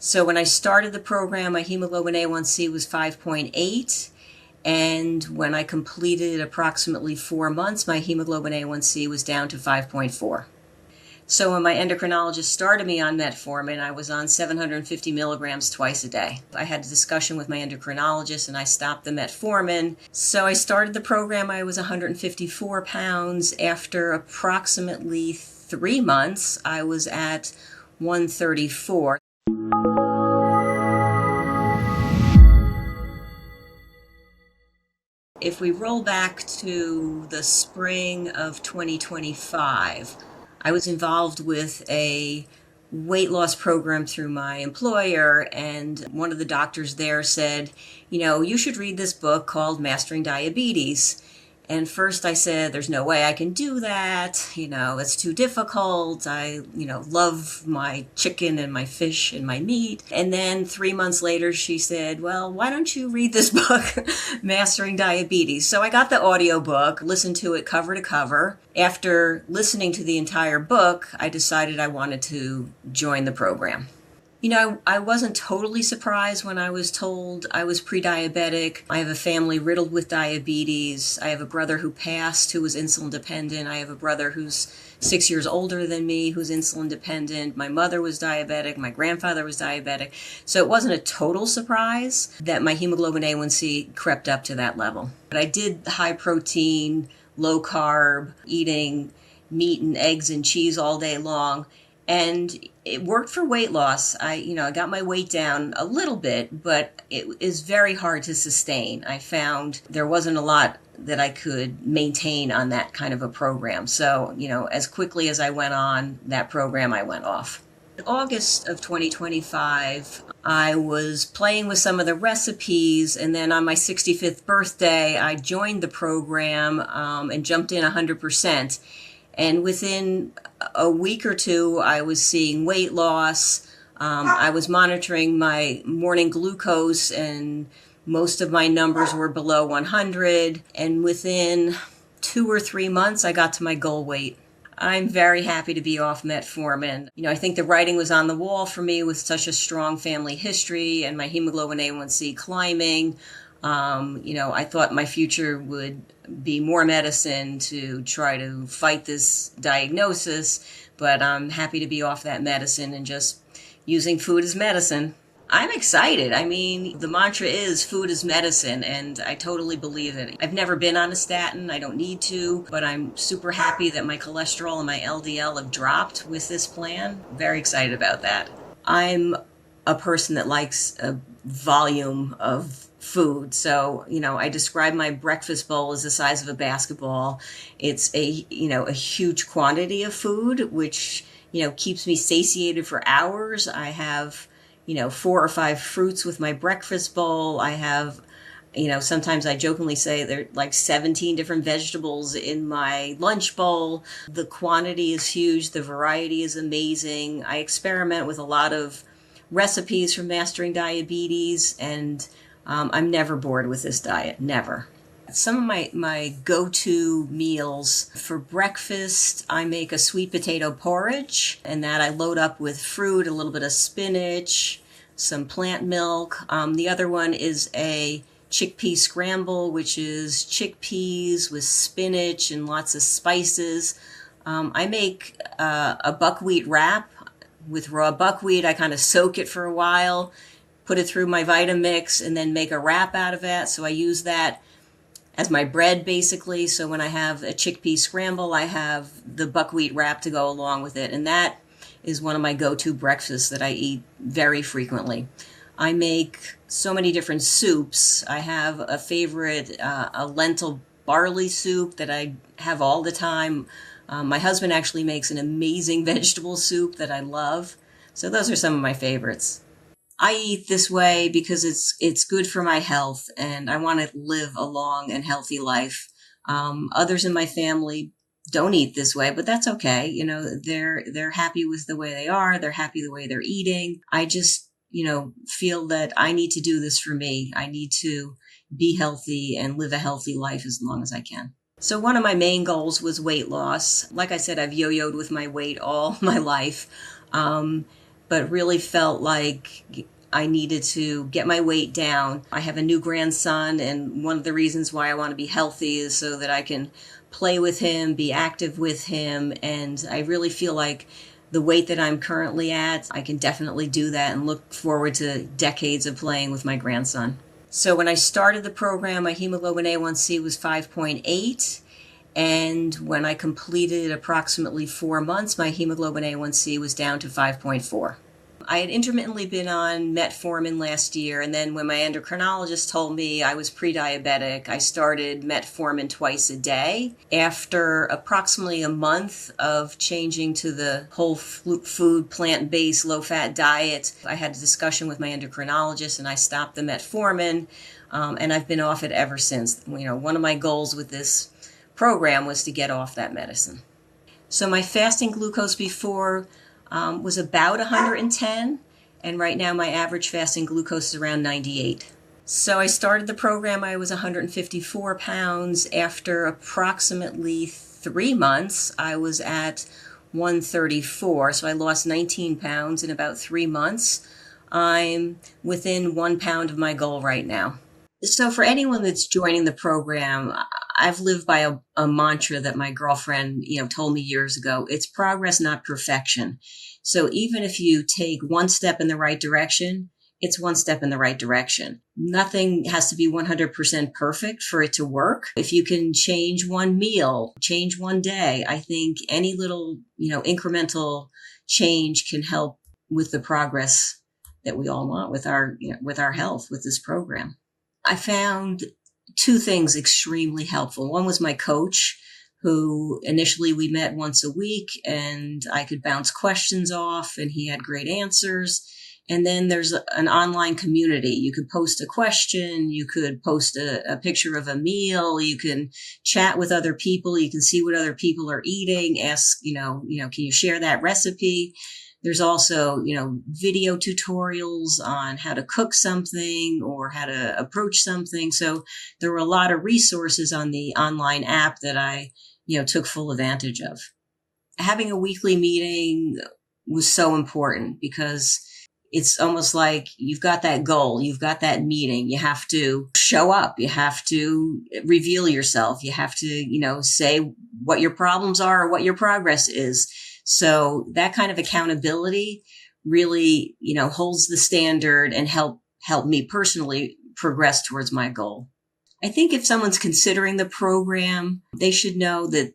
So when I started the program, my hemoglobin A1c was 5.8. And when I completed approximately 4 months, my hemoglobin A1c was down to 5.4. So when my endocrinologist started me on metformin, I was on 750 milligrams twice a day. I had a discussion with my endocrinologist and I stopped the metformin. So I started the program, I was 154 pounds. After approximately 3 months, I was at 134. If we roll back to the spring of 2025, I was involved with a weight loss program through my employer, and one of the doctors there said, you should read this book called Mastering Diabetes. And first I said, there's no way I can do that. It's too difficult. I, love my chicken and my fish and my meat. And then 3 months later, she said, well, why don't you read this book, Mastering Diabetes? So I got the audiobook, listened to it cover to cover. After listening to the entire book, I decided I wanted to join the program. I wasn't totally surprised when I was told I was pre-diabetic. I have a family riddled with diabetes. I have a brother who passed who was insulin dependent. I have a brother who's 6 years older than me who's insulin dependent. My mother was diabetic. My grandfather was diabetic. So it wasn't a total surprise that my hemoglobin A1c crept up to that level. But I did high protein, low carb, eating meat and eggs and cheese all day long. And it worked for weight loss. I got my weight down a little bit, but it is very hard to sustain. I found there wasn't a lot that I could maintain on that kind of a program. So, as quickly as I went on that program, I went off. In August of 2025, I was playing with some of the recipes, and then on my 65th birthday, I joined the program and jumped in 100%. And within a week or two, I was seeing weight loss. I was monitoring my morning glucose, and most of my numbers were below 100. And within 2 or 3 months, I got to my goal weight. I'm very happy to be off metformin. I think the writing was on the wall for me with such a strong family history and my hemoglobin A1c climbing. I thought my future would be more medicine to try to fight this diagnosis, but I'm happy to be off that medicine and just using food as medicine. I'm excited. The mantra is food is medicine, and I totally believe it. I've never been on a statin. I don't need to, but I'm super happy that my cholesterol and my LDL have dropped with this plan. Very excited about that. I'm a person that likes a volume of food. So, I describe my breakfast bowl as the size of a basketball. It's a huge quantity of food, which, keeps me satiated for hours. I have, 4 or 5 fruits with my breakfast bowl. I have, sometimes I jokingly say there are like 17 different vegetables in my lunch bowl. The quantity is huge. The variety is amazing. I experiment with a lot of recipes from Mastering Diabetes, and I'm never bored with this diet, never. Some of my go-to meals for breakfast, I make a sweet potato porridge, and that I load up with fruit, a little bit of spinach, some plant milk. The other one is a chickpea scramble, which is chickpeas with spinach and lots of spices. I make a buckwheat wrap with raw buckwheat. I kind of soak it for a while, put it through my Vitamix, and then make a wrap out of that. So I use that as my bread, basically. So when I have a chickpea scramble, I have the buckwheat wrap to go along with it. And that is one of my go-to breakfasts that I eat very frequently. I make so many different soups. I have a favorite, a lentil barley soup that I have all the time. My husband actually makes an amazing vegetable soup that I love. So those are some of my favorites. I eat this way because it's good for my health, and I want to live a long and healthy life. Others in my family don't eat this way, but that's okay. They're happy with the way they are. They're happy the way they're eating. I just, feel that I need to do this for me. I need to be healthy and live a healthy life as long as I can. So one of my main goals was weight loss. Like I said, I've yo-yoed with my weight all my life. But but really felt like I needed to get my weight down. I have a new grandson, and one of the reasons why I want to be healthy is so that I can play with him, be active with him, and I really feel like the weight that I'm currently at, I can definitely do that and look forward to decades of playing with my grandson. So when I started the program, my hemoglobin A1c was 5.8. And when I completed approximately 4 months, my hemoglobin A1c was down to 5.4. I had intermittently been on metformin last year, and then when my endocrinologist told me I was pre-diabetic, I started metformin twice a day. After approximately a month of changing to the whole food, plant-based, low-fat diet, I had a discussion with my endocrinologist, and I stopped the metformin, and I've been off it ever since. One of my goals with this program was to get off that medicine. So my fasting glucose before was about 110, and right now my average fasting glucose is around 98. So I started the program, I was 154 pounds. After approximately 3 months, I was at 134, so I lost 19 pounds in about 3 months. I'm within 1 pound of my goal right now. So for anyone that's joining the program, I've lived by a mantra that my girlfriend, told me years ago. It's progress, not perfection. So even if you take one step in the right direction, it's one step in the right direction. Nothing has to be 100% perfect for it to work. If you can change one meal, change one day, I think any little, incremental change can help with the progress that we all want with our health, with this program. I found 2 things extremely helpful. One was my coach, who initially we met once a week and I could bounce questions off and he had great answers. And then there's an online community. You could post a question, you could post a picture of a meal, you can chat with other people, you can see what other people are eating, ask, can you share that recipe? There's also, video tutorials on how to cook something or how to approach something. So there were a lot of resources on the online app that I, took full advantage of. Having a weekly meeting was so important because it's almost like you've got that goal, you've got that meeting, you have to show up, you have to reveal yourself, you have to, say what your problems are or what your progress is. So that kind of accountability really, holds the standard and help me personally progress towards my goal. I think if someone's considering the program, they should know that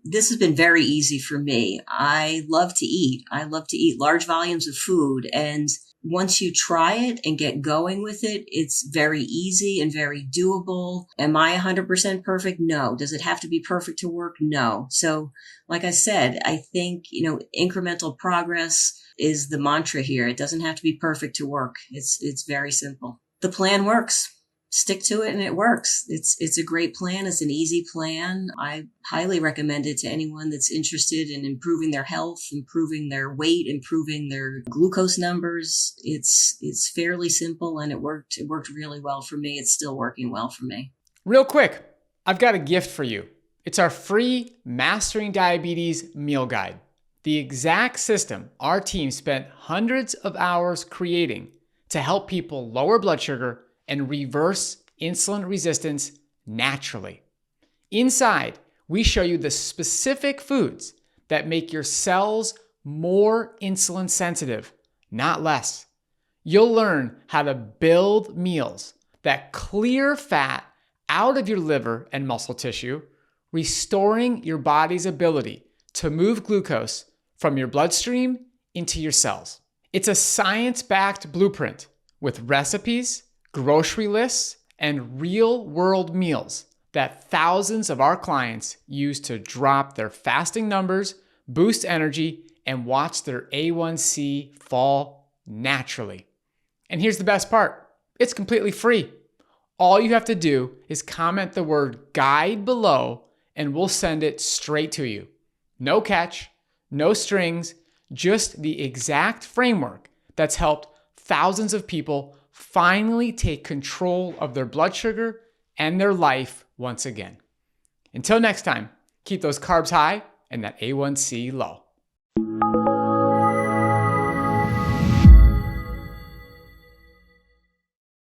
this has been very easy for me. I love to eat. I love to eat large volumes of food. And once you try it and get going with it, it's very easy and very doable. Am I 100% perfect? No. Does it have to be perfect to work? No. So like I said, I think, incremental progress is the mantra here. It doesn't have to be perfect to work. It's very simple. The plan works. Stick to it and it works. It's a great plan. It's an easy plan. I highly recommend it to anyone that's interested in improving their health, improving their weight, improving their glucose numbers. It's fairly simple and it worked really well for me. It's still working well for me. Real quick, I've got a gift for you. It's our free Mastering Diabetes meal guide. The exact system our team spent hundreds of hours creating to help people lower blood sugar and reverse insulin resistance naturally. Inside, we show you the specific foods that make your cells more insulin sensitive, not less. You'll learn how to build meals that clear fat out of your liver and muscle tissue, restoring your body's ability to move glucose from your bloodstream into your cells. It's a science-backed blueprint with recipes, grocery lists, and real-world meals that thousands of our clients use to drop their fasting numbers, boost energy, and watch their A1c fall naturally. And here's the best part. It's completely free. All you have to do is comment the word guide below and we'll send it straight to you. No catch, no strings, just the exact framework that's helped thousands of people finally take control of their blood sugar and their life once again. Until next time, keep those carbs high and that A1c low.